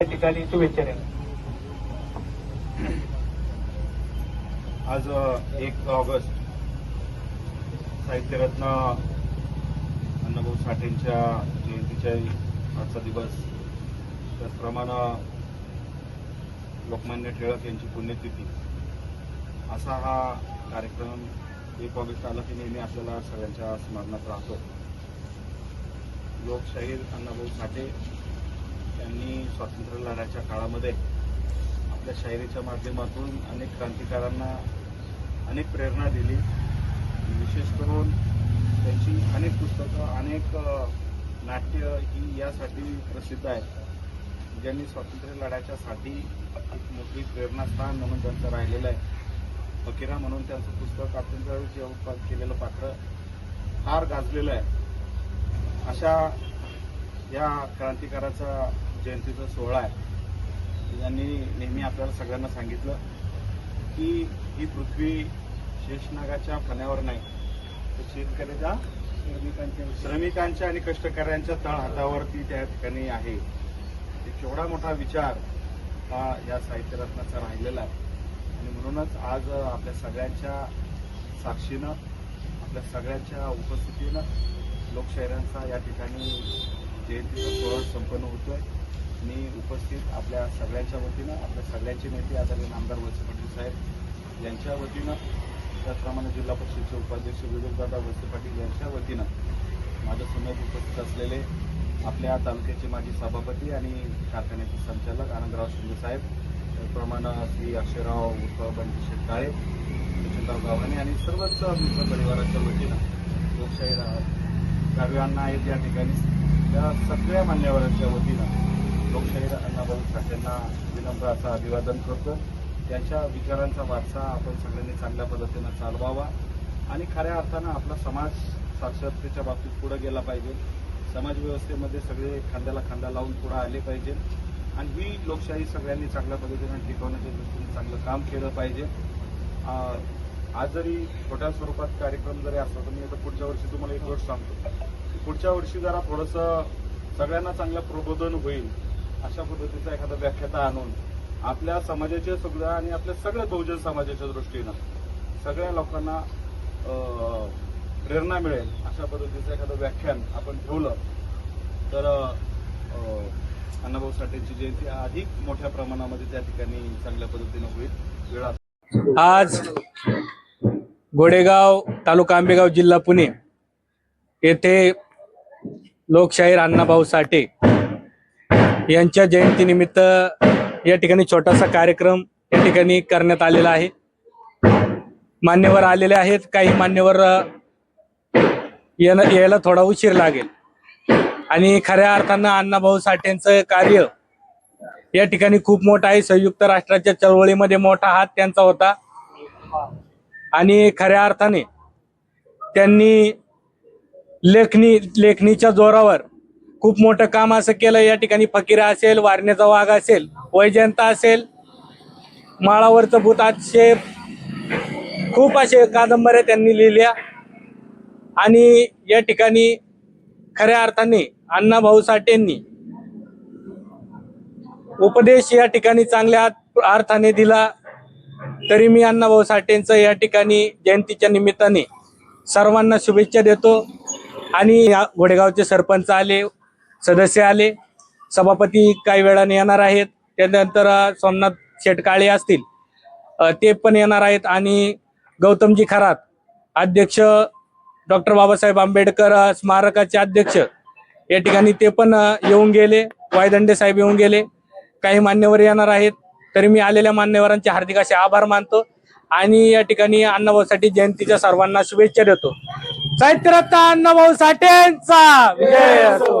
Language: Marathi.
या ठिकाणी शुभेच्छा देणार. आज 1 ऑगस्ट साहित्यरत्न अण्णाभाऊ साठेंच्या जयंतीच्या आजचा दिवस. त्याचप्रमाणे लोकमान्य टिळक यांची पुण्यतिथी असा हा कार्यक्रम 1 ऑगस्ट आला की नेहमी आपल्याला सगळ्यांच्या स्मरणात राहतो. लोकशाहीर अण्णाभाऊ साठे यांनी स्वातंत्र्य लढ्याच्या काळामध्ये आपल्या शायरीच्या माध्यमातून अनेक क्रांतिकारांना अनेक प्रेरणा दिली. विशेष करून त्यांची अनेक पुस्तकं, अनेक नाट्य ही यासाठी प्रसिद्ध आहेत. ज्यांनी स्वातंत्र्य लढ्याच्यासाठी एक मोठी प्रेरणास्थान म्हणून त्यांचं राहिलेलं आहे. फकीरा म्हणून त्यांचं पुस्तक अत्यंत जीवपात केलेलं पात्र फार गाजलेलं आहे. अशा या क्रांतिकाराचा जयंतीचा सोहळा आहे. यांनी नेहमी आपल्याला सगळ्यांना सांगितलं की ही पृथ्वी शेषनागाच्या फण्यावर नाही, तर शेतकऱ्याच्या, श्रमिकांच्या आणि कष्टकऱ्यांच्या तळहातावरती त्या ठिकाणी आहे. एक केवढा मोठा विचार हा या साहित्यरत्नाचा राहिलेला आहे. आणि म्हणूनच आज आपल्या सगळ्यांच्या साक्षीनं, आपल्या सगळ्यांच्या उपस्थितीनं लोकशाहीरांचा या ठिकाणी जयंतीचा सोहळा संपन्न होतोय. आणि उपस्थित आपल्या सगळ्यांच्या वतीनं, आपल्या सगळ्यांचे नेते आदरणीय आमदार वळसे पाटील साहेब यांच्या वतीनं, त्याचप्रमाणे जिल्हा परिषदेचे उपाध्यक्ष विवेकदादा वळसे पाटील यांच्या वतीनं, माझ्यासमोर उपस्थित असलेले आपल्या तालुक्याचे माजी सभापती आणि कारखान्याचे संचालक आनंदराव शिंदे साहेब, त्याचप्रमाणे श्री अक्षयराव उर्फ बंटी शेटकाळे, सचिनराव गावाने आणि सर्वच मित्र परिवाराच्या वतीनं लोकशाही कार्यांना आहेत या ठिकाणी त्या सगळ्या मान्यवरांच्या वतीनं लोकशाहीर अण्णाभाऊ साठेंना विनम्र असं अभिवादन करतो. त्यांच्या विचारांचा वारसा आपण सगळ्यांनी चांगल्या पद्धतीनं चालवावा आणि खऱ्या अर्थानं आपला समाज साक्षरतेच्या बाबतीत पुढे गेला पाहिजे. समाज व्यवस्थेमध्ये सगळे खांद्याला खांदा लावून पुढे आले पाहिजे आणि ही लोकशाही सगळ्यांनी चांगल्या पद्धतीनं टिकवण्याच्या दृष्टीने चांगलं काम केलं पाहिजे. आज जरी छोट्या स्वरूपात कार्यक्रम जरी असला तर मी आता पुढच्या वर्षी तुम्हाला एक गोष्ट सांगतो. पुढच्या वर्षी जरा थोडंसं सगळ्यांना चांगलं प्रबोधन होईल अशा पद्धतीचा एखादा व्याख्याता आणून आपल्या समाजाच्या सुद्धा आणि आपल्या सगळ्या बहुजन समाजाच्या दृष्टीनं सगळ्या लोकांना प्रेरणा मिळेल अशा पद्धतीचं एखादं व्याख्यान आपण ठेवलं तर अण्णाभाऊ साठेंची जयंती अधिक मोठ्या प्रमाणामध्ये त्या ठिकाणी चांगल्या पद्धतीनं होईल. वेळात आज गोडेगाव, तालुका आंबेगाव, जिल्हा पुणे येथे लोकशाहीर अण्णाभाऊ साठे यांच्या जयंतीनिमित्त या ठिकाणी छोटासा कार्यक्रम या ठिकाणी करण्यात आलेला आहे. मान्यवर आलेले आहेत. काही मान्यवर यायला थोडा उशीर लागेल आणि खऱ्या अर्थानं अण्णाभाऊ साठेंचं कार्य या ठिकाणी खूप मोठं आहे. संयुक्त राष्ट्राच्या चळवळीमध्ये मोठा हात त्यांचा होता आणि खऱ्या अर्थाने त्यांनी लेखणीच्या जोरावर खूप मोठं काम असं केलं. या ठिकाणी फकीरा असेल, वारण्याचा वाघ असेल, वैजयंता असेल, माळावरचं भूत असे खूप असे कादंबऱ्या त्यांनी लिहिल्या आणि या ठिकाणी खऱ्या अर्थाने अण्णाभाऊ साठेंनी उपदेश या ठिकाणी चांगल्या अर्थाने दिला. तरी मी अण्णाभाऊ साठेंचं या ठिकाणी जयंतीच्या निमित्ताने सर्वांना शुभेच्छा देतो. आणि घोडेगावचे सरपंच आले, सदस्य आले, सभापती काही वेळाने येणार आहेत, त्यानंतर सोमनाथ शेटकाळे असतील ते पण येणार आहेत आणि गौतमजी खरात अध्यक्ष, डॉक्टर बाबासाहेब आंबेडकर स्मारकाचे अध्यक्ष या ठिकाणी ते पण येऊन गेले, वायदंडे साहेब येऊन गेले, काही मान्यवर येणार आहेत. तरी मी आलेल्या मान्यवरांचे हार्दिक असे आभार मानतो आणि या ठिकाणी अण्णाभाऊ साठे जयंतीच्या सर्वांना शुभेच्छा देतो. साहित्यरत्न अण्णाभाऊ साठेंचा विजय असो.